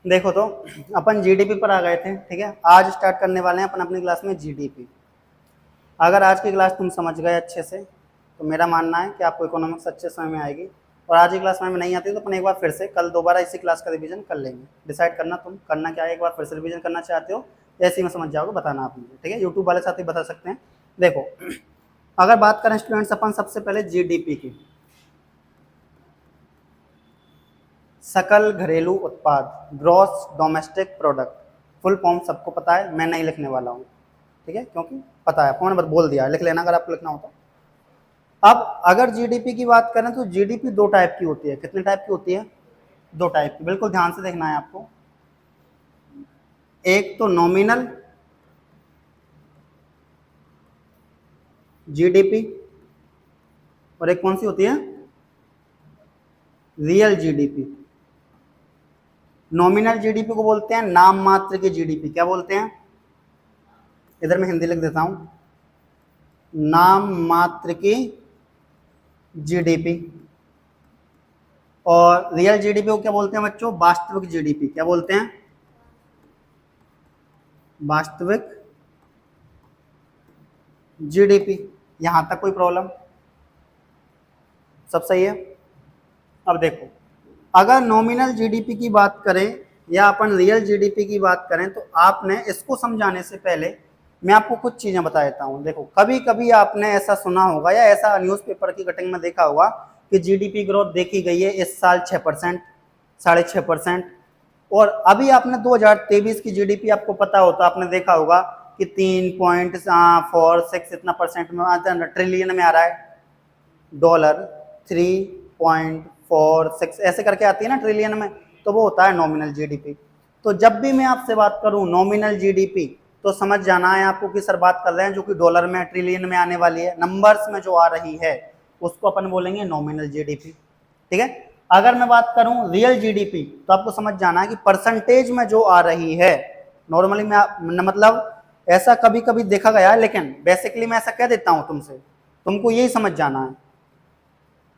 देखो तो अपन जीडीपी पर आ गए थे, ठीक है। आज स्टार्ट करने वाले हैं अपन अपनी क्लास में जीडीपी। अगर आज की क्लास तुम समझ गए अच्छे से तो मेरा मानना है कि आपको इकोनॉमिक्स अच्छे समय में आएगी। और आज की क्लास में नहीं आती तो अपन एक बार फिर से कल दोबारा इसी क्लास का रिवीजन कर लेंगे। डिसाइड करना तुम करना क्या है, एक बार फिर से रिवीजन करना चाहते हो या ऐसे ही में समझ जाओगे, बताना आप मुझे, ठीक है। यूट्यूब वाले साथी बता सकते हैं। देखो, अगर बात करें स्टूडेंट्स अपन सबसे पहले जीडीपी की, सकल घरेलू उत्पाद, gross domestic product, full form सबको पता है, मैं नहीं लिखने वाला हूँ, ठीक है, क्योंकि पता है, फोन बोल दिया, लिख लेना अगर आपको लिखना हो तो। अब अगर जीडीपी की बात करें तो जीडीपी दो टाइप की होती है। कितने टाइप की होती है? दो टाइप की, बिल्कुल ध्यान से देखना है आपको। एक तो नॉमिनल जीडीपी और एक कौन सी होती है? Real GDP. नॉमिनल जीडीपी को बोलते हैं नाम मात्र की जीडीपी। क्या बोलते हैं? इधर मैं हिंदी लिख देता हूं, नाम मात्र की जीडीपी। और रियल जीडीपी को क्या बोलते हैं बच्चों? वास्तविक जीडीपी। क्या बोलते हैं? वास्तविक जीडीपी। यहां तक कोई प्रॉब्लम? सब सही है। अब देखो, अगर नॉमिनल जीडीपी की बात करें या अपन रियल जीडीपी की बात करें तो आपने इसको समझाने से पहले मैं आपको कुछ चीजें बता देता हूं। देखो, कभी कभी आपने ऐसा सुना होगा या ऐसा न्यूज़पेपर की कटिंग में देखा होगा कि जीडीपी ग्रोथ देखी गई है इस साल 6%, 6.5%। और अभी आपने 2023 की जीडीपी आपको पता होता, आपने देखा होगा कि 3.46 इतना परसेंट में, ट्रिलियन में आ रहा है। डॉलर 3.46 ऐसे करके आती है ना ट्रिलियन में, तो वो होता है नॉमिनल जीडीपी। तो जब भी मैं आपसे बात करूं नॉमिनल जीडीपी तो समझ जाना है आपको कि सर बात कर रहे हैं जो कि डॉलर में ट्रिलियन में आने वाली है, नंबर्स में जो आ रही है उसको अपन बोलेंगे नॉमिनल जीडीपी, ठीक है। अगर मैं बात करूं रियल जीडीपी तो आपको समझ जाना है कि परसेंटेज में जो आ रही है। नॉर्मली मैं मतलब ऐसा कभी कभी देखा गया है, लेकिन बेसिकली मैं ऐसा कह देता हूं तुमसे, तुमको यही समझ जाना है।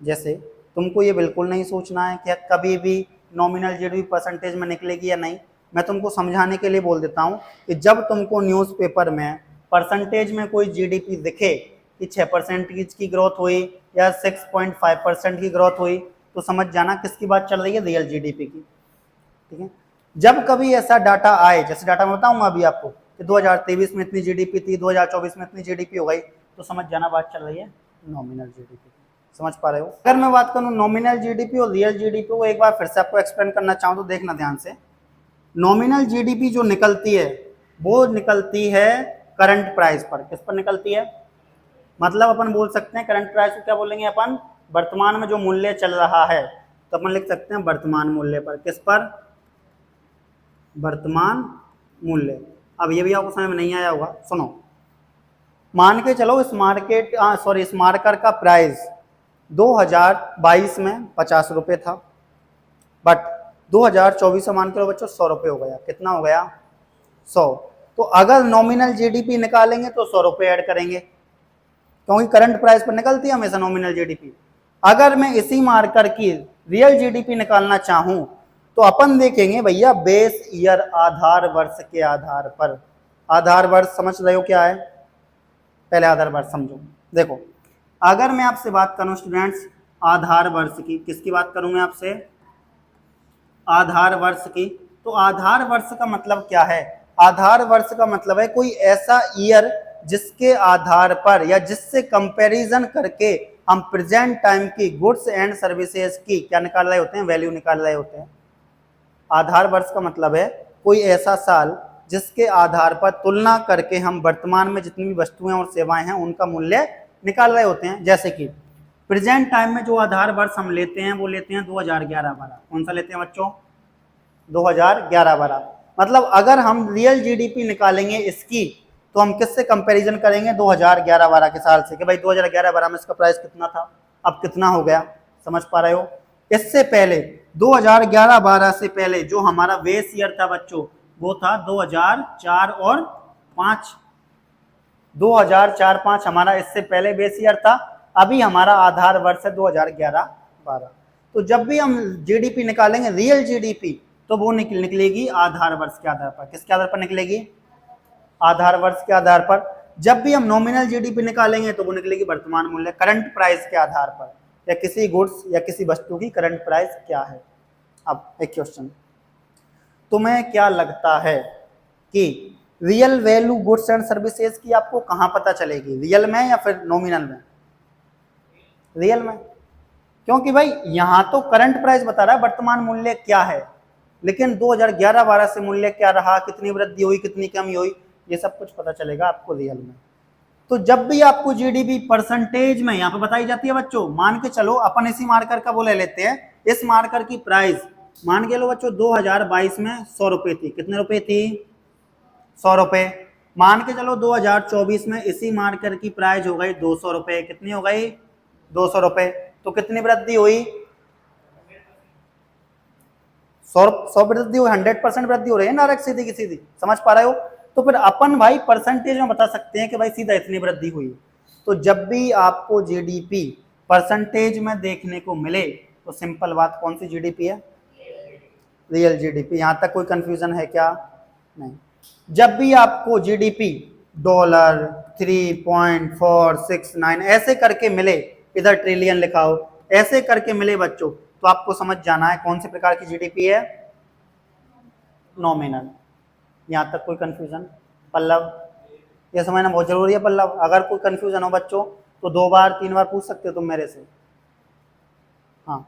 जैसे तुमको ये बिल्कुल नहीं सोचना है कि कभी भी नॉमिनल जीडीपी परसेंटेज में निकलेगी या नहीं। मैं तुमको समझाने के लिए बोल देता हूँ कि जब तुमको न्यूज़पेपर में परसेंटेज में कोई जीडीपी दिखे कि 6% की ग्रोथ हुई या 6.5% की ग्रोथ हुई, तो समझ जाना किसकी बात चल रही है? रियल जीडीपी की, ठीक है। जब कभी ऐसा डाटा आए, जैसे डाटा मैं बताऊंगा अभी आपको कि 2023 में इतनी जीडीपी थी, 2024 में इतनी जीडीपी हो गई, तो समझ जाना बात चल रही है नॉमिनल जीडीपी। समझ पा रहे हो? अगर मैं बात करूं नॉमिनल जीडीपी और रियल जीडीपी को एक बार फिर से आपको एक्सप्लेन करना चाहूं तो देखना ध्यान से। नॉमिनल जीडीपी जो निकलती है वो निकलती है करंट प्राइस पर। किस पर निकलती है? मतलब अपन बोल सकते हैं करंट प्राइस को क्या बोलेंगे अपन? वर्तमान में जो मूल्य चल रहा है, तो अपन लिख सकते हैं वर्तमान मूल्य पर। किस पर? वर्तमान मूल्य। अब ये भी आपको समझ में नहीं आया होगा, सुनो। मान के चलो इस इस मार्कर का प्राइस 2022 में 50 रुपये था, बट 2024 में मान के लो बच्चों 100 रुपये हो गया। कितना हो गया? 100। तो अगर नॉमिनल जीडीपी निकालेंगे तो 100 रुपये ऐड करेंगे, क्योंकि करंट प्राइस पर निकलती है हमेशा नॉमिनल जीडीपी। अगर मैं इसी मार्कर की रियल जीडीपी निकालना चाहूं तो अपन देखेंगे भैया बेस ईयर, आधार वर्ष के आधार पर। आधार वर्ष समझ रहे हो क्या है? पहले आधार वर्ष समझो। देखो, अगर मैं आपसे बात करूं स्टूडेंट्स आधार वर्ष की, किसकी बात करूं मैं आपसे? आधार वर्ष की। तो आधार वर्ष का मतलब क्या है? आधार वर्ष का मतलब है कोई ऐसा ईयर जिसके आधार पर या जिससे कंपैरिजन करके हम प्रेजेंट टाइम की गुड्स एंड सर्विसेज की क्या निकाल रहे होते हैं? वैल्यू निकाल रहे होते हैं। आधार वर्ष का मतलब है कोई ऐसा साल जिसके आधार पर तुलना करके हम वर्तमान में जितनी भी वस्तुएं और सेवाएं हैं उनका मूल्य निकाल रहे होते हैं। जैसे कि प्रेजेंट टाइम में जो आधार वर्ष हम लेते हैं वो लेते हैं 2011-12। कौन सा लेते हैं बच्चों? 2011-12। मतलब अगर हम रियल जीडीपी निकालेंगे इसकी तो हम किससे कंपैरिजन करेंगे? 2011-12 के साल से, कि भाई 2011-12 में इसका प्राइस कितना था, अब कितना हो गया। समझ पा रहे हो? इससे पहले 2011-12 से पहले जो हमारा बेस ईयर था बच्चों वो था 2004 और 5। 2004-5 हमारा इससे पहले बेस ईयर था। अभी हमारा आधार वर्ष है 2011-12। तो जब भी हम जीडीपी निकालेंगे रियल जीडीपी तो वो निकलेगी आधार वर्ष के आधार पर। किसके आधार पर निकलेगी? आधार वर्ष के आधार पर। जब भी हम नॉमिनल जीडीपी निकालेंगे तो वो निकलेगी वर्तमान मूल्य, करंट प्राइस के आधार पर, या किसी गुड्स या किसी वस्तु की करंट प्राइस क्या है। अब एक क्वेश्चन, तुम्हें क्या लगता है कि real value goods and services की आपको कहां पता चलेगी, रियल में या फिर नॉमिनल में? रियल में, क्योंकि भाई यहां तो करंट प्राइस बता रहा है वर्तमान मूल्य क्या है, लेकिन 2011-12 से मूल्य क्या रहा, कितनी वृद्धि हुई, कितनी कमी हुई, ये सब कुछ पता चलेगा आपको रियल में। तो जब भी आपको जीडीपी परसेंटेज में यहाँ पे बताई जाती है बच्चों, मान के चलो अपन इसी मार्कर का वो ले लेते हैं, इस मार्कर की प्राइस मान के लो बच्चों 2022 में 100 रुपए थी। कितने रुपए थी? 100 रुपए। मान के चलो 2024 में इसी मार्कर की प्राइस हो गई 200 रुपए। कितनी हो गई? 200 रुपए। तो कितनी वृद्धि हुई? 100 वृद्धि हुई, 100% वृद्धि हो रही है डायरेक्ट, सीधी की सीधी। समझ पा रहे हो? तो फिर अपन भाई परसेंटेज में बता सकते हैं कि भाई सीधा इतनी वृद्धि हुई। तो जब भी आपको जीडीपी परसेंटेज में देखने को मिले तो सिंपल बात, कौन सी जीडीपी है? Real GDP. यहां तक कोई कंफ्यूजन है क्या? नहीं। जब भी आपको जीडीपी डॉलर 3.469 ऐसे करके मिले, इधर ट्रिलियन लिखा हो, ऐसे करके मिले बच्चों, तो आपको समझ जाना है कौन से प्रकार की जीडीपी है? नॉमिनल। यहां तक कोई कंफ्यूजन? पल्लव, ये समझना बहुत जरूरी है पल्लव। अगर कोई कंफ्यूजन हो बच्चों तो 2 बार 3 बार पूछ सकते हो तुम मेरे से। हाँ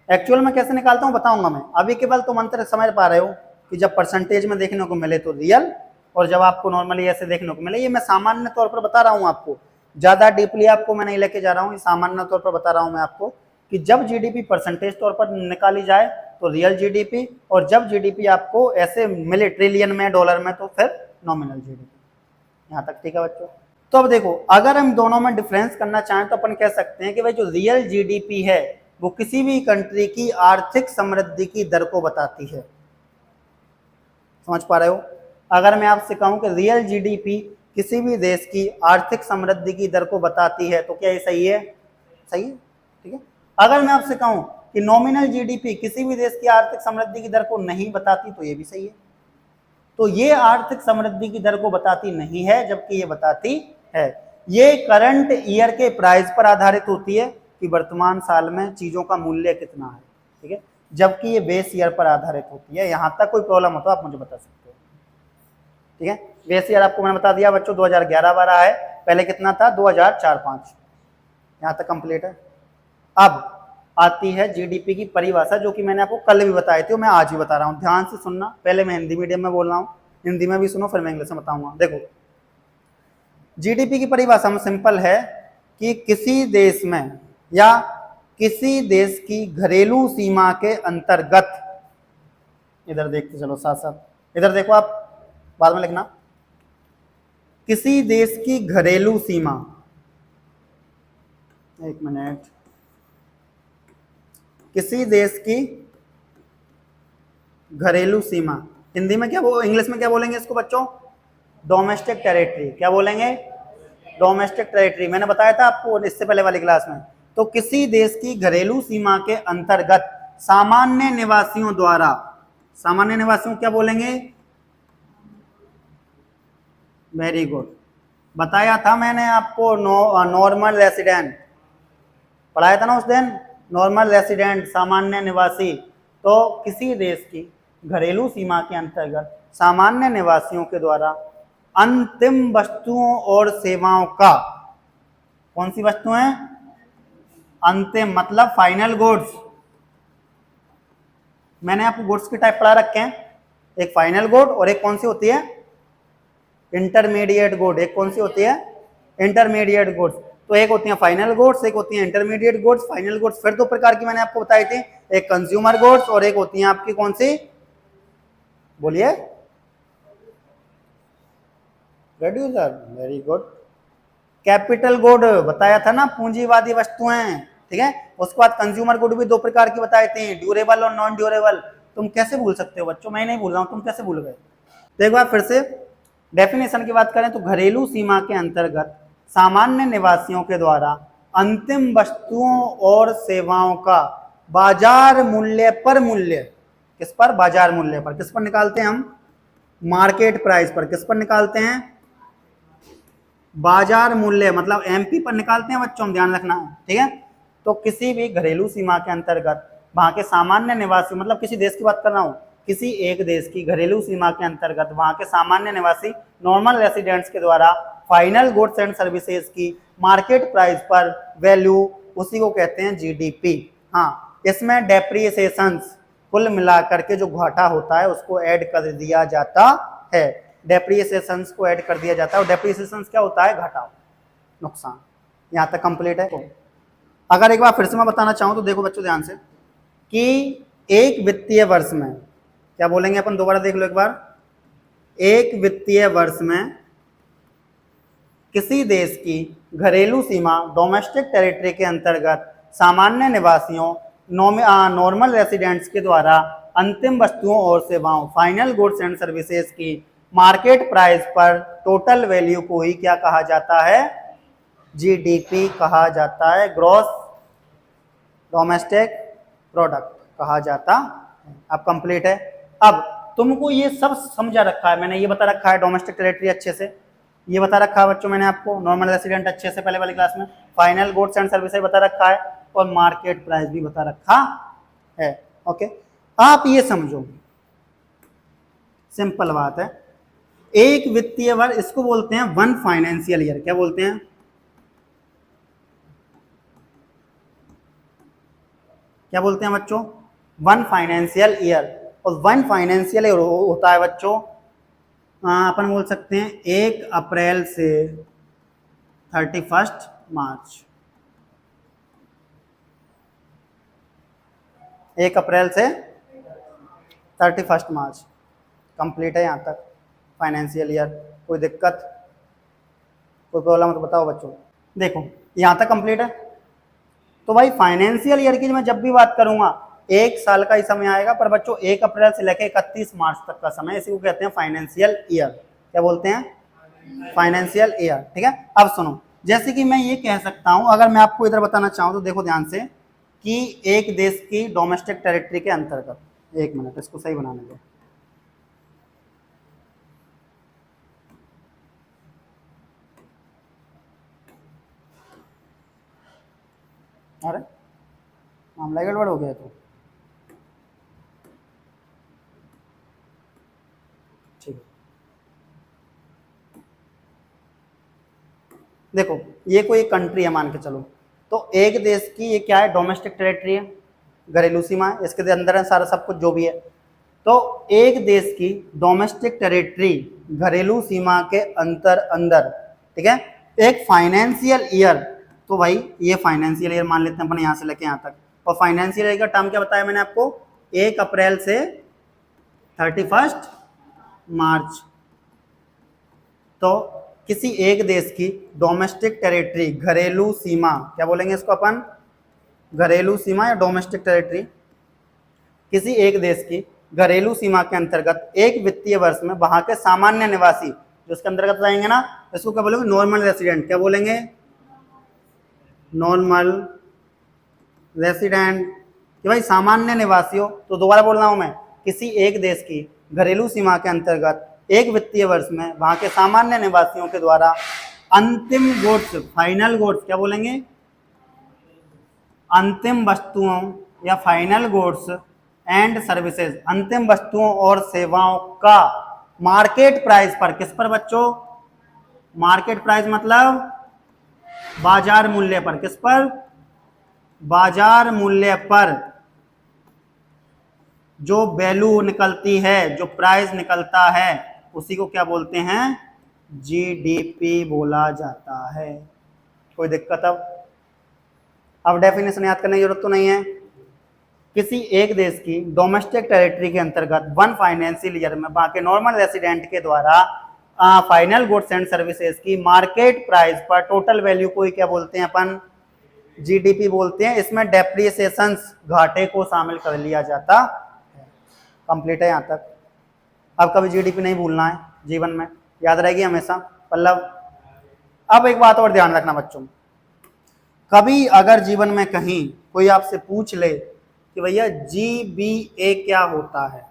एक्चुअल में कैसे निकालता हूँ बताऊंगा मैं। अभी केवल तुम अंतर समझ पा रहे हो कि जब परसेंटेज में देखने को मिले तो रियल, और जब आपको नॉर्मली ऐसे देखने को मिले। ये मैं सामान्य तौर पर बता रहा हूँ आपको, ज्यादा डीपली आपको मैं नहीं लेके जा रहा हूँ, सामान्य तौर पर बता रहा हूँ मैं आपको कि जब जीडीपी परसेंटेज तौर पर निकाली जाए तो रियल जीडीपी, और जब जीडीपी आपको ऐसे मिले ट्रिलियन में, डॉलर में, तो फिर नॉमिनल जीडीपी। यहाँ तक ठीक है बच्चों? तो अब देखो, अगर हम दोनों में डिफरेंस करना चाहें तो अपन कह सकते हैं कि भाई जो रियल जीडीपी है वो किसी भी कंट्री की आर्थिक समृद्धि की दर को बताती है। समझ पा रहे हो? अगर मैं आपसे कहूं कि रियल जीडीपी किसी भी देश की आर्थिक समृद्धि की दर को बताती है तो क्या ये सही है? सही है, ठीक है। अगर मैं आपसे कहूं कि नॉमिनल जीडीपी किसी भी देश की आर्थिक समृद्धि की दर को नहीं बताती तो ये भी सही है। तो ये आर्थिक समृद्धि की दर को बताती नहीं है, जबकि ये बताती है। ये करंट ईयर के प्राइस पर आधारित होती है कि वर्तमान साल में चीजों का मूल्य कितना है, ठीक है, जबकि ये बेस ईयर पर आधारित होती है। यहां तक कोई प्रॉब्लम हो तो आप मुझे बता सकते हो, ठीक है। बेस ईयर आपको मैंने बता दिया बच्चों 2011-12 है, पहले कितना था 2004-5। यहां तक कंप्लीट है। अब आती है जीडीपी की परिभाषा, जो कि मैंने आपको कल भी बताई थी, मैं आज भी बता रहा हूं, ध्यान से सुनना। पहले मैं हिंदी मीडियम में बोल रहा हूं, हिंदी में भी सुनो, फिर मैं इंग्लिश में बताऊंगा। देखो, जीडीपी की परिभाषा में सिंपल है कि किसी देश में या किसी देश की घरेलू सीमा के अंतर्गत, इधर देखते चलो साथ साथ, इधर देखो आप, बाद में लिखना, किसी देश की घरेलू सीमा, एक मिनट, किसी देश की घरेलू सीमा, हिंदी में क्या इंग्लिश में क्या बोलेंगे इसको बच्चों? Domestic territory. क्या बोलेंगे? Domestic territory. मैंने बताया था आपको इससे पहले वाली क्लास में। तो किसी देश की घरेलू सीमा के अंतर्गत सामान्य निवासियों द्वारा, सामान्य निवासियों क्या बोलेंगे? वेरी गुड, बताया था मैंने आपको, नॉर्मल रेसिडेंट पढ़ाया था ना उस दिन, नॉर्मल रेसिडेंट, सामान्य निवासी। तो किसी देश की घरेलू सीमा के अंतर्गत सामान्य निवासियों के द्वारा अंतिम वस्तुओं और सेवाओं का, कौन सी वस्तुएं? अंतिम मतलब फाइनल गुड्स। मैंने आपको गुड्स की टाइप पढ़ा रखे हैं, एक फाइनल गुड और एक कौन सी होती है? Intermediate good. एक कौन सी होती है? Intermediate goods. तो एक होती है फाइनल गुड्स, एक होती है इंटरमीडिएट गुड्स। फाइनल गुड्स फिर दो प्रकार की मैंने आपको बताई थी, एक कंज्यूमर गुड्स और एक होती है आपकी कौन सी? बोलिए, producer. Very good. Capital good बताया था ना, पूंजीवादी वस्तुएं, ठीक है। उसके बाद कंज्यूमर गुड भी दो प्रकार की बताए थे, ड्यूरेबल और नॉन ड्यूरेबल। तुम कैसे भूल सकते हो बच्चों? मैं नहीं भूल रहा हूं, तुम कैसे भूल गए? देखो आप फिर से डेफिनेशन की बात करें तो घरेलू सीमा के अंतर्गत सामान्य निवासियों के द्वारा अंतिम वस्तुओं और सेवाओं का बाजार मूल्य पर मूल्य, किस पर? बाजार मूल्य पर। किस पर निकालते हैं हम? मार्केट प्राइस पर। किस पर निकालते हैं? बाजार मूल्य, मतलब एमपी पर निकालते हैं बच्चों, ध्यान रखना है, ठीक है। तो किसी भी घरेलू सीमा के अंतर्गत वहां के सामान्य निवासी, मतलब किसी देश की बात कर रहा हूं, किसी एक देश की घरेलू सीमा के अंतर्गत वहां के सामान्य निवासी नॉर्मल रेसिडेंट्स के द्वारा फाइनल गुड्स एंड सर्विसेज की मार्केट प्राइस पर वैल्यू, उसी को कहते हैं जीडीपी। हाँ, इसमें डेप्रिसिएशंस, कुल मिलाकर के जो घाटा होता है उसको ऐड कर दिया जाता है। डेप्रिसिएशंस को ऐड कर दिया जाता है। और डेप्रिसिएशंस क्या होता है? घाटा, नुकसान। यहाँ तक कंप्लीट है। तो अगर एक बार फिर से मैं बताना चाहूँ तो देखो बच्चों ध्यान से, कि एक वित्तीय वर्ष में, क्या बोलेंगे अपन, दोबारा देख लो एक बार। एक वित्तीय वर्ष में किसी देश की घरेलू सीमा, डोमेस्टिक टेरिटरी के अंतर्गत सामान्य निवासियों, नॉर्मल रेसिडेंट्स के द्वारा अंतिम वस्तुओं और सेवाओं, फाइनल गुड्स एंड सर्विसेज की मार्केट प्राइस पर टोटल वैल्यू को ही क्या कहा जाता है? जीडीपी कहा जाता है, ग्रॉस डोमेस्टिक प्रोडक्ट कहा जाता है। अब कंप्लीट है। अब तुमको ये सब समझा रखा है मैंने, ये बता रखा है डोमेस्टिक टेरिटरी अच्छे से, ये बता रखा है बच्चों मैंने आपको, नॉर्मल रेसिडेंट अच्छे से पहले वाली क्लास में, फाइनल गुड्स एंड सर्विसेज बता रखा है, और मार्केट प्राइस भी बता रखा है। ओके, आप ये समझो, सिंपल बात है। एक वित्तीय वर्ष, इसको बोलते हैं वन फाइनेंशियल ईयर। क्या बोलते हैं? क्या बोलते हैं बच्चों? One financial year. और वन फाइनेंशियल ईयर होता है बच्चों, अपन बोल सकते हैं 1 अप्रैल से 31 मार्च। 1 अप्रैल से 31 मार्च कंप्लीट है यहाँ तक फाइनेंशियल ईयर। कोई दिक्कत, कोई प्रॉब्लम तो बताओ बच्चों। देखो यहाँ तक कंप्लीट है। तो भाई फाइनेंशियल ईयर की मैं जब भी बात करूंगा 1 साल का ही समय आएगा, पर बच्चों 1 अप्रैल से लेकर 31 मार्च तक का समय, इसी को कहते हैं फाइनेंशियल ईयर। क्या बोलते हैं? फाइनेंशियल ईयर, ठीक है। अब सुनो, जैसे कि मैं ये कह सकता हूं, अगर मैं आपको इधर बताना चाहूं तो देखो ध्यान से, कि एक देश की डोमेस्टिक टेरिटरी के अंतर्गत, 1 मिनट इसको सही बनाने दो। अरे मामला गड़बड़ हो गया तो ठीक है। देखो ये कोई कंट्री है मान के चलो, तो एक देश की ये क्या है? डोमेस्टिक टेरिटरी है, घरेलू सीमा है, इसके अंदर है सारा सब कुछ जो भी है। तो एक देश की डोमेस्टिक टेरिटरी, घरेलू सीमा के अंदर, ठीक है, एक फाइनेंशियल ईयर, तो भाई ये फाइनेंशियल ईयर मान लेते हैं अपन यहाँ से लेके यहाँ तक। और फाइनेंशियल ईयर का टर्म क्या बताया मैंने आपको? 1 अप्रैल से 31 मार्च। तो किसी एक देश की डोमेस्टिक टेरिटरी, घरेलू सीमा, क्या बोलेंगे इसको अपन? घरेलू सीमा या डोमेस्टिक टेरिटरी, किसी एक देश की घरेलू सीमा के अंतर्गत एक वित्तीय वर्ष में वहां के सामान्य निवासी, जो इसके अंतर्गत रहेंगे ना, इसको क्या बोलेंगे? Normal resident. क्या बोलेंगे? नॉर्मल रेसिडेंट, कि भाई सामान्य निवासियों। तो दोबारा बोल रहा हूं मैं, किसी एक देश की घरेलू सीमा के अंतर्गत एक वित्तीय वर्ष में वहां के सामान्य निवासियों के द्वारा अंतिम गुड्स, फाइनल गुड्स, क्या बोलेंगे? अंतिम वस्तुओं या फाइनल गुड्स एंड सर्विसेज, अंतिम वस्तुओं और सेवाओं का मार्केट प्राइस पर, किस पर बच्चों? मार्केट प्राइस मतलब बाजार मूल्य पर। किस पर? बाजार मूल्य पर जो वैल्यू निकलती है, जो प्राइस निकलता है, उसी को क्या बोलते हैं? जीडीपी बोला जाता है। कोई दिक्कत? अब डेफिनेशन याद करने की जरूरत तो नहीं है। किसी एक देश की डोमेस्टिक टेरिटरी के अंतर्गत वन फाइनेंशियल ईयर में वहां के नॉर्मल रेसिडेंट के द्वारा फाइनल गुड्स एंड सर्विसेज की मार्केट प्राइस पर टोटल वैल्यू को ही क्या बोलते हैं अपन? जीडीपी बोलते हैं। इसमें डेप्रिसिएशंस, घाटे को शामिल कर लिया जाता है। कंप्लीट है यहाँ तक। अब कभी जीडीपी नहीं भूलना है जीवन में, याद रहेगी हमेशा। पल्लव, अब एक बात और ध्यान रखना बच्चों, कभी अगर जीवन में कहीं कोई आपसे पूछ ले कि भैया GBA क्या होता है,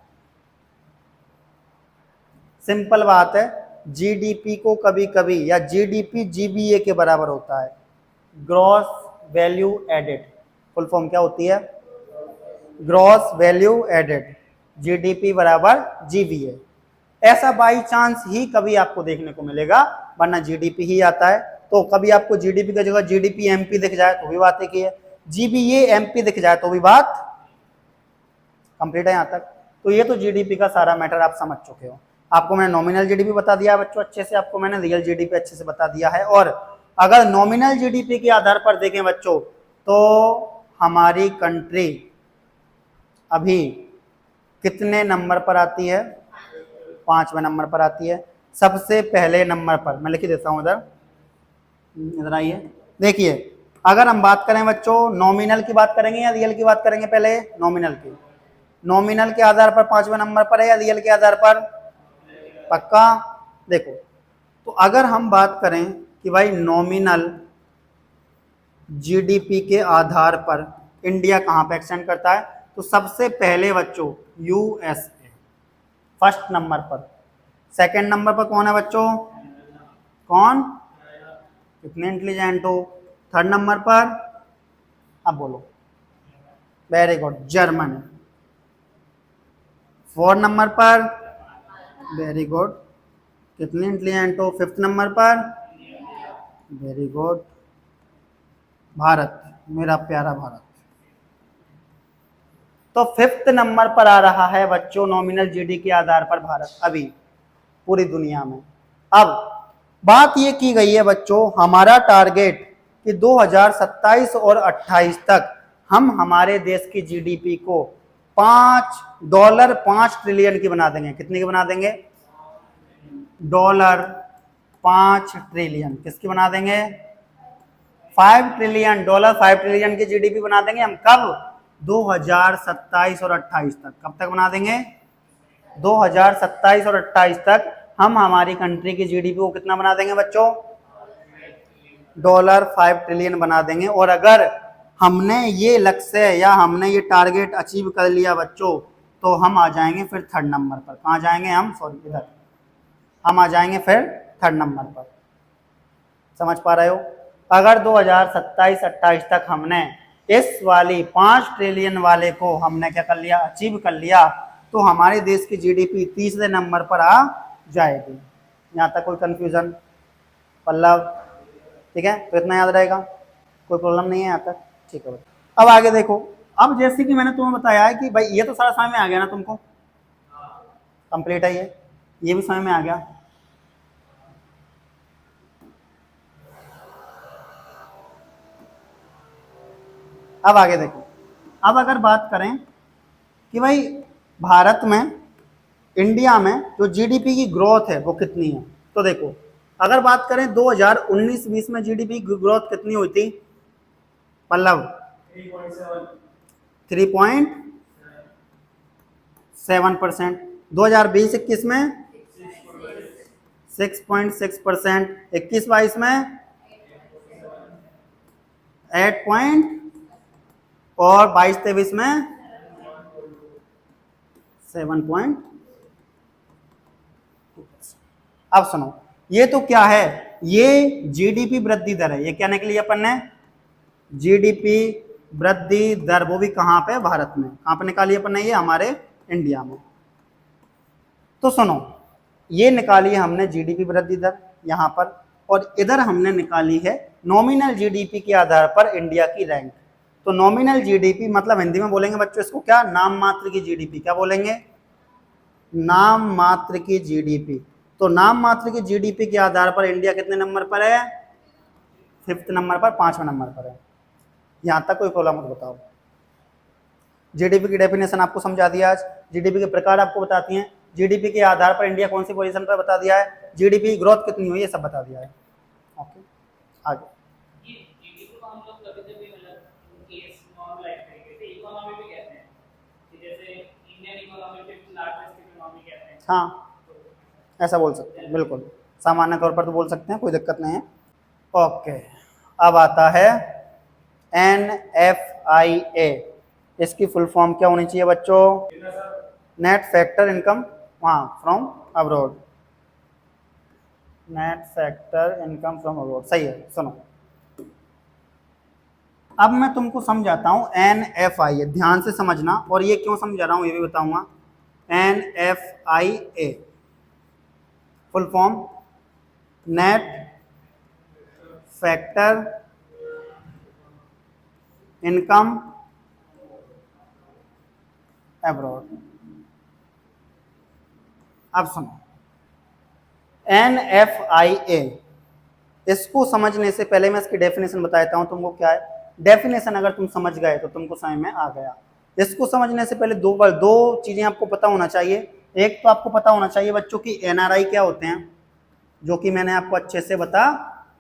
सिंपल बात है, GDP को कभी कभी या GDP GBA के बराबर होता है, gross value added. Full form क्या होती है? Gross value added. GDP बराबर GBA। ऐसा बाई चांस ही कभी आपको देखने को मिलेगा, वरना GDP ही आता है। तो कभी आपको GDP की जगह GDP MP दिख जाए तो भी बात एक ही है, GBA MP दिख जाए तो भी बात कंप्लीट है। यहां तक तो ये तो GDP का सारा मैटर आप समझ चुके हो। आपको मैंने नॉमिनल GDP बता दिया बच्चों अच्छे से, आपको मैंने रियल GDP अच्छे से बता दिया है। और अगर नॉमिनल GDP के आधार पर देखें बच्चों, तो हमारी कंट्री अभी कितने नंबर पर आती है? 5वें नंबर पर आती है। सबसे पहले नंबर पर मैं लिख देता हूं, इधर आइए। देखिए, अगर हम बात करें बच्चों, नॉमिनल की बात करेंगे या रियल की बात करेंगे? पहले नॉमिनल की। नॉमिनल के आधार पर 5वें नंबर पर है या रियल के आधार पर? पक्का? देखो, तो अगर हम बात करें कि भाई नॉमिनल GDP के आधार पर इंडिया कहां पे एक्सटेंड करता है, तो सबसे पहले बच्चों USA फर्स्ट नंबर पर। सेकंड नंबर पर कौन है बच्चों? कौन? कितने इंटेलिजेंट हो? थर्ड नंबर पर, अब बोलो, very good, Germany. Fourth number पर, वेरी गुड, कितने इंटेलिजेंट हो? फिफ्थ नंबर पर, वेरी गुड, भारत, मेरा प्यारा भारत। तो फिफ्थ नंबर पर आ रहा है बच्चों नॉमिनल GDP के आधार पर भारत अभी पूरी दुनिया में। अब बात ये की गई है बच्चों, हमारा टारगेट कि 2027 और 28 तक हम हमारे देश की GDP को $5 ट्रिलियन की बना देंगे। कितने की बना देंगे? $5 ट्रिलियन। किसकी बना देंगे? 5 ट्रिलियन डॉलर, 5 ट्रिलियन की GDP बना देंगे हम। कब? 2027 और 28 तक। कब तक बना देंगे? 2027 और 28 तक हम हमारी कंट्री की GDP को कितना बना देंगे बच्चों? $5 ट्रिलियन बना देंगे। और अगर हमने ये लक्ष्य या हमने ये टारगेट अचीव कर लिया बच्चों, तो हम आ जाएंगे फिर थर्ड नंबर पर। कहाँ जाएंगे हम? सॉरी, इधर हम आ जाएंगे फिर थर्ड नंबर पर। समझ पा रहे हो? अगर 2027-28 तक हमने इस वाली 5 ट्रिलियन वाले को हमने क्या कर लिया? अचीव कर लिया, तो हमारे देश की GDP तीसरे नंबर पर आ जाएगी। यहाँ तक कोई कंफ्यूजन? पल्लव, ठीक है? तो इतना याद रहेगा, कोई प्रॉब्लम नहीं है यहाँ तक? ठीक है। अब आगे देखो, अब जैसे कि मैंने तुम्हें बताया है कि भाई ये तो सारा समझ में आ गया ना तुमको, कंप्लीट है ये भी समझ में आ गया। अब आगे देखो, अब अगर बात करें कि भाई भारत में, इंडिया में जो GDP की ग्रोथ है वो कितनी है, तो देखो अगर बात करें 2019-20 में GDP की ग्रोथ कितनी हुई थी पल्लव? 3.7%। 2020-21 में 6.6%। 21-22 में 8 और 22-23 में 7. अब सुनो, ये तो क्या है? ये GDP वृद्धि दर है। ये क्या निकली अपन ने? GDP वृद्धि दर, वो भी कहां पे? भारत में। कहां पे निकाली अपन ने? ये हमारे इंडिया में। तो सुनो, ये निकाली हमने GDP वृद्धि दर यहां पर, और इधर हमने निकाली है नॉमिनल GDP के आधार पर इंडिया की रैंक। तो नॉमिनल GDP मतलब हिंदी में बोलेंगे बच्चों इसको क्या? नाम मात्र की GDP। क्या बोलेंगे? नाम मात्र की GDP। तो नाम मात्र की GDP के आधार पर इंडिया कितने नंबर पर है? फिफ्थ नंबर पर, 5वें नंबर पर है। यहां तक कोई प्रॉब्लम मत बताओ। GDP की डेफिनेशन आपको समझा दिया आज, GDP के प्रकार आपको बताती हैं, GDP के आधार पर इंडिया कौन सी पोजीशन पर बता दिया है, GDP की ग्रोथ कितनी हुई, ये सब बता दिया है। ओके, आगे। हाँ, ऐसा बोल सकते हैं, बिल्कुल सामान्य तौर पर तो बोल सकते हैं, कोई दिक्कत नहीं है। ओके, अब आता है NFIA, इसकी फुल फॉर्म क्या होनी चाहिए बच्चों? नेट फैक्टर इनकम वहाँ from abroad, net factor income from abroad, सही है। सुनो अब मैं तुमको समझाता हूँ NFIA, ध्यान से समझना, और ये क्यों समझा रहा हूँ ये भी बताऊंगा। NFIA full form net factor income abroad. अब सुनो NFIA, इसको समझने से पहले मैं इसकी डेफिनेशन बताता हूं तुमको क्या है। डेफिनेशन अगर तुम समझ गए तो तुमको समझ में आ गया। इसको समझने से पहले दो चीजें आपको पता होना चाहिए। एक तो आपको पता होना चाहिए बच्चों की NRI क्या होते हैं, जो कि मैंने आपको अच्छे से बता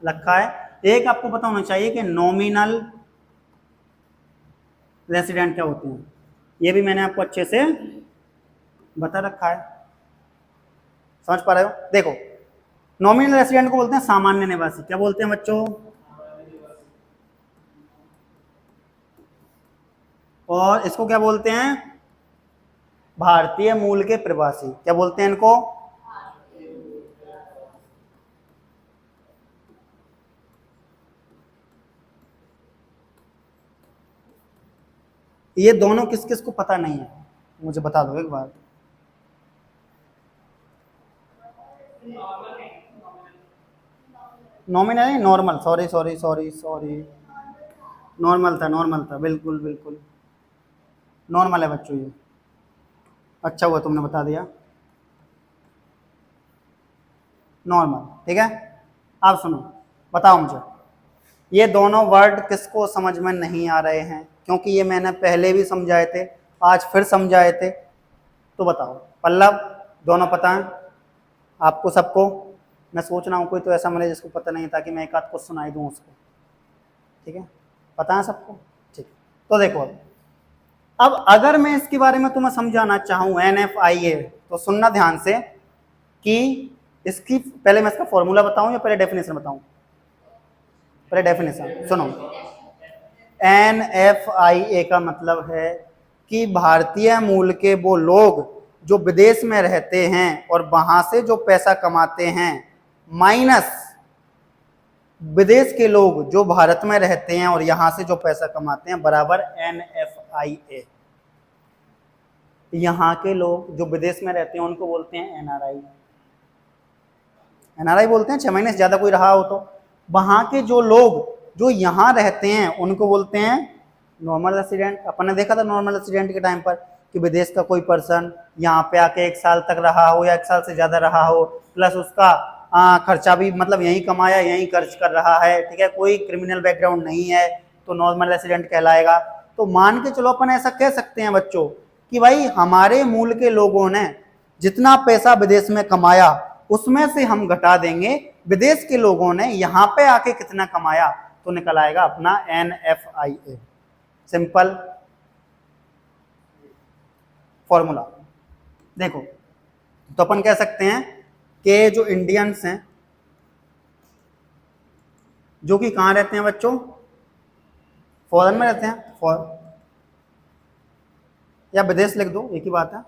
रखा है। एक आपको पता होना चाहिए कि नॉमिनल रेसिडेंट क्या होते हैं, ये भी मैंने आपको अच्छे से बता रखा है। समझ पा रहे हो? देखो नॉमिनल रेसिडेंट को बोलते हैं सामान्य निवासी। क्या बोलते हैं बच्चों? और इसको क्या बोलते हैं? भारतीय मूल के प्रवासी। क्या बोलते हैं इनको? ये दोनों किस किस को पता नहीं है मुझे बता दो एक बार। नॉमिनल नहीं, normal, sorry sorry sorry sorry, normal था, बिल्कुल बिल्कुल नॉर्मल है बच्चों ये। अच्छा हुआ तुमने बता दिया, नॉर्मल, ठीक है। अब सुनो, बताओ मुझे, ये दोनों वर्ड किसको समझ में नहीं आ रहे हैं? क्योंकि ये मैंने पहले भी समझाए थे, आज फिर समझाए थे, तो बताओ। पल्लव, दोनों पता है आपको सबको? मैं सोच रहा हूँ कोई तो ऐसा मिले जिसको पता नहीं, ताकि मैं एक आध को सुनाई दूँ उसको। ठीक है, पता है सबको? ठीक, तो देखो अब अगर मैं इसके बारे में तुम्हें समझाना चाहूँ NFIA, तो सुनना ध्यान से कि इसकी पहले मैं इसका फॉर्मूला बताऊं या पहले डेफिनेशन बताऊं? पहले डेफिनेशन सुनो। NFIA का मतलब है कि भारतीय मूल के वो लोग जो विदेश में रहते हैं और वहां से जो पैसा कमाते हैं, माइनस विदेश के लोग जो भारत में रहते हैं और यहां से जो पैसा कमाते हैं, बराबर NFIA। यहाँ के लोग जो विदेश में रहते हैं उनको बोलते हैं NRI। NRI बोलते हैं 6 महीने से ज्यादा कोई रहा हो तो। वहां के जो लोग जो यहाँ रहते हैं उनको बोलते हैं नॉर्मल रेसिडेंट। अपन ने देखा था नॉर्मल रेसिडेंट के टाइम पर कि विदेश का कोई पर्सन यहाँ पे आके 1 साल तक रहा हो या 1 साल से ज्यादा रहा हो, प्लस उसका खर्चा भी मतलब यहीं कमाया यहीं खर्च कर रहा है, ठीक है, कोई क्रिमिनल बैकग्राउंड नहीं है, तो नॉर्मल रेसिडेंट कहलाएगा। तो मान के चलो अपन ऐसा कह सकते हैं बच्चों कि भाई हमारे मूल के लोगों ने जितना पैसा विदेश में कमाया उसमें से हम घटा देंगे विदेश के लोगों ने यहाँ पे आके कितना कमाया, तो निकल आएगा अपना NFIA। Simple formula. देखो तो अपन कह सकते हैं कि जो इंडियंस हैं जो कि कहाँ रहते हैं बच्चों? फॉरेन में रहते हैं, या विदेश लिख दो, एक ही बात है,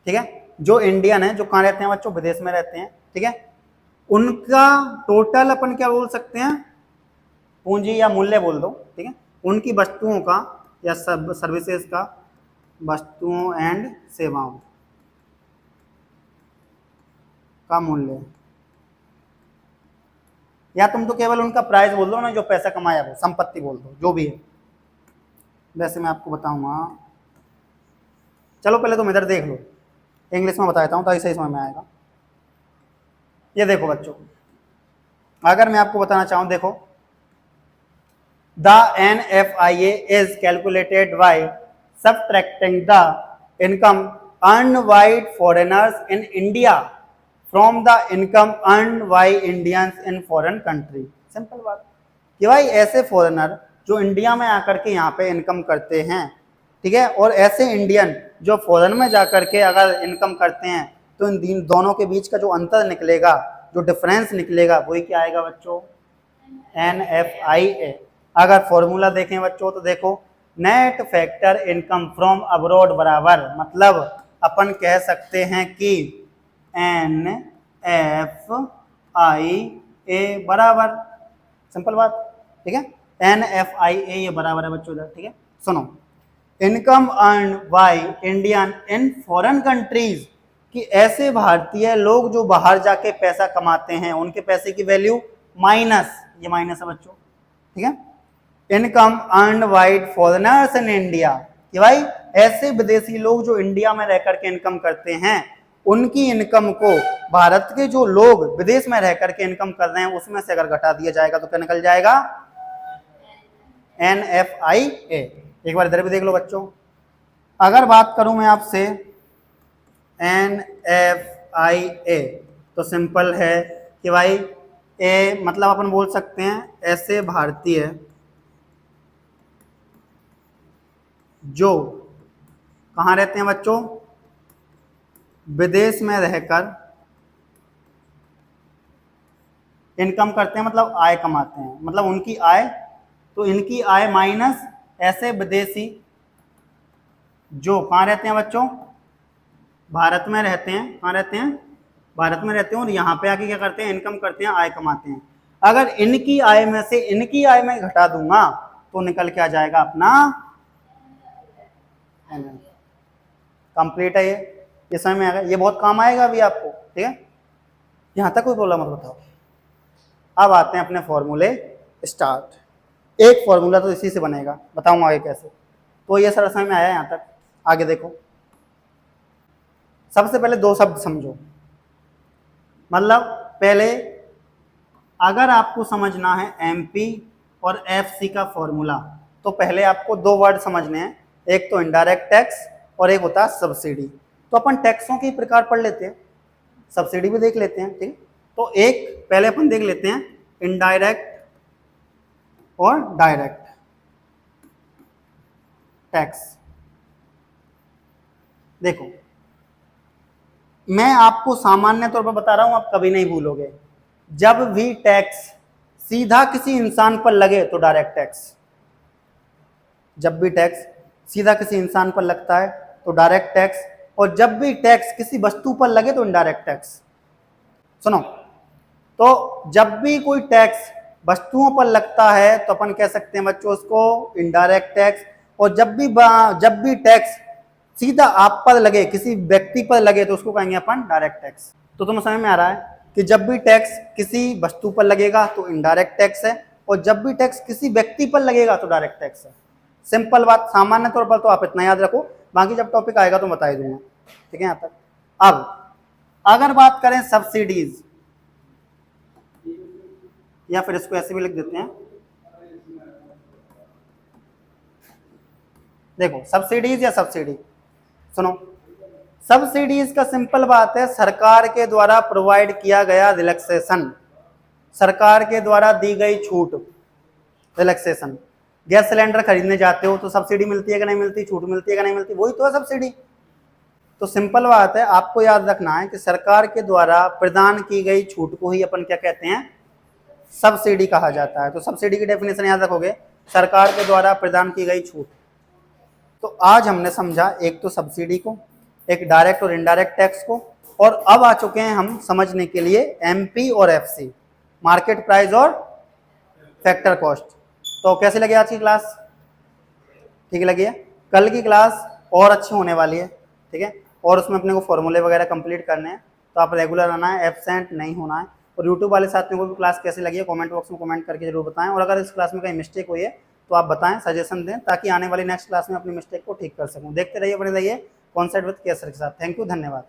ठीक है। जो इंडियन है जो कहाँ रहते हैं बच्चों? विदेश में रहते हैं, ठीक है। उनका टोटल अपन क्या बोल सकते हैं? पूंजी या मूल्य बोल दो, ठीक है। उनकी वस्तुओं का या सर्विसेज का, वस्तुओं एंड सेवाओं का मूल्य, या तुम तो केवल उनका प्राइस बोल दो ना, जो पैसा कमाया वो, संपत्ति बोल दो, जो भी है। वैसे मैं आपको बताऊंगा, चलो पहले तुम इधर देख लो, इंग्लिश में बता देता हूँ ताकि सही समझ में आएगा। ये देखो बच्चों, अगर मैं आपको बताना चाहूँ, देखो the NFIA is calculated by subtracting the income earned bye foreigners in India from the income earned by Indians in foreign country. Simple बात कि भाई ऐसे फॉरेनर जो इंडिया में आकर के यहाँ पे इनकम करते हैं, ठीक है, और ऐसे इंडियन जो फॉरेन में जाकर के अगर इनकम करते हैं, तो इन दोनों के बीच का जो अंतर निकलेगा जो डिफरेंस निकलेगा वही क्या आएगा बच्चों, NFIA। अगर फॉर्मूला देखें बच्चों तो देखो, net factor income from abroad बराबर, मतलब अपन कह सकते हैं कि NFIA बराबर, सिंपल बात, ठीक है, NFIA ये बराबर है बच्चों इधर, ठीक है। सुनो, income earn by Indian in foreign countries, कि ऐसे भारतीय लोग जो बाहर जाके पैसा कमाते हैं उनके पैसे की वैल्यू माइनस, ये माइनस है बच्चों, ठीक है। Income earn by foreigners in India, कि भाई ऐसे विदेशी लोग जो इंडिया में रह करके इनकम करते हैं उनकी इनकम को भारत के जो लोग विदेश में रह करके इनकम कर रहे हैं उसमें से अगर घटा दिया जाएगा तो क्या निकल जाएगा, NFIA। एक बार इधर भी देख लो बच्चों, अगर बात करूं मैं आपसे NFIA तो सिंपल है कि भाई ए मतलब अपन बोल सकते हैं ऐसे भारतीय जो कहाँ रहते हैं बच्चों, विदेश में रहकर इनकम करते हैं, मतलब आय कमाते हैं, मतलब उनकी आय, तो इनकी आय माइनस ऐसे विदेशी जो कहाँ रहते हैं बच्चों, भारत में रहते हैं, कहाँ रहते हैं, भारत में रहते हैं, और यहाँ पे आके क्या करते हैं, इनकम करते हैं, आय कमाते हैं। अगर इनकी आय में से इनकी आय में घटा दूंगा तो निकल के आ जाएगा अपना कंप्लीट है ये समझ में आ गया, ये बहुत काम आएगा अभी आपको, ठीक है। यहाँ तक कोई प्रॉब्लम मत बताओ। अब आते हैं अपने फॉर्मूले स्टार्ट। एक फॉर्मूला तो इसी से बनेगा, बताऊंगा आगे कैसे। तो ये सर समझ में आया यहाँ तक, आगे देखो। सबसे पहले दो शब्द समझो, मतलब पहले अगर आपको समझना है MP और FC का फॉर्मूला तो पहले आपको दो वर्ड समझने हैं, एक तो इनडायरेक्ट टैक्स और एक होता है सब्सिडी। तो अपन टैक्सों के प्रकार पढ़ लेते हैं, सब्सिडी भी देख लेते हैं, ठीक। तो एक पहले अपन देख लेते हैं इनडायरेक्ट और डायरेक्ट टैक्स। देखो मैं आपको सामान्य तौर पर बता रहा हूं, आप कभी नहीं भूलोगे, जब भी टैक्स सीधा किसी इंसान पर लगे तो डायरेक्ट टैक्स, जब भी टैक्स सीधा किसी इंसान पर लगता है तो डायरेक्ट टैक्स, और जब भी टैक्स किसी वस्तु पर लगे तो इनडायरेक्ट टैक्स। सुनो, तो जब भी कोई टैक्स वस्तुओं पर लगता है तो अपन कह सकते हैं बच्चों उसको इनडायरेक्ट टैक्स, और जब भी टैक्स सीधा आप पर लगे, किसी व्यक्ति पर लगे तो उसको कहेंगे अपन डायरेक्ट टैक्स। तो तुम्हें समझ में आ रहा है कि जब भी टैक्स किसी वस्तु पर लगेगा तो इनडायरेक्ट टैक्स है, और जब भी टैक्स किसी व्यक्ति पर लगेगा तो डायरेक्ट टैक्स है। सिंपल बात, सामान्य तौर पर तो आप इतना याद रखो, बाकी जब टॉपिक आएगा तो बता ही दूंगा, ठीक है यहाँ तक। अब अगर बात करें सब्सिडीज, या फिर इसको ऐसे भी लिख देते हैं, देखो सब्सिडीज या सब्सिडी, सुनो सब्सिडीज का सिंपल बात है सरकार के द्वारा प्रोवाइड किया गया रिलैक्सेशन, सरकार के द्वारा दी गई छूट, रिलैक्सेशन। गैस सिलेंडर खरीदने जाते हो तो सब्सिडी मिलती है कि नहीं मिलती, छूट मिलती है कि नहीं मिलती, वही तो है सब्सिडी। तो सिंपल बात है, आपको याद रखना है कि सरकार के द्वारा प्रदान की गई छूट को ही अपन क्या कहते हैं, सब्सिडी कहा जाता है। तो सब्सिडी की डेफिनेशन याद रखोगे, सरकार के द्वारा प्रदान की गई छूट। तो आज हमने समझा एक तो सब्सिडी को, एक डायरेक्ट और इनडायरेक्ट टैक्स को, और अब आ चुके हैं हम समझने के लिए MP और FC, मार्केट प्राइस और फैक्टर कॉस्ट। तो कैसे लगे आज की क्लास, ठीक लगी है? कल की क्लास और अच्छी होने वाली है, ठीक है, और उसमें अपने को फॉर्मूले वगैरह कंप्लीट करने हैं, तो आप रेगुलर आना है, एब्सेंट नहीं होना है। और यूट्यूब वाले साथियों को भी क्लास कैसी लगी है कमेंट बॉक्स में कमेंट करके जरूर बताएं, और अगर इस क्लास में कहीं मिस्टेक हुई है तो आप बताएं, सजेशन दें, ताकि आने वाली नेक्स्ट क्लास में अपनी मिस्टेक को ठीक कर सकूं। देखते रहिए, बने रहिए कॉन्सेप्ट विद केसर के साथ। थैंक यू, धन्यवाद।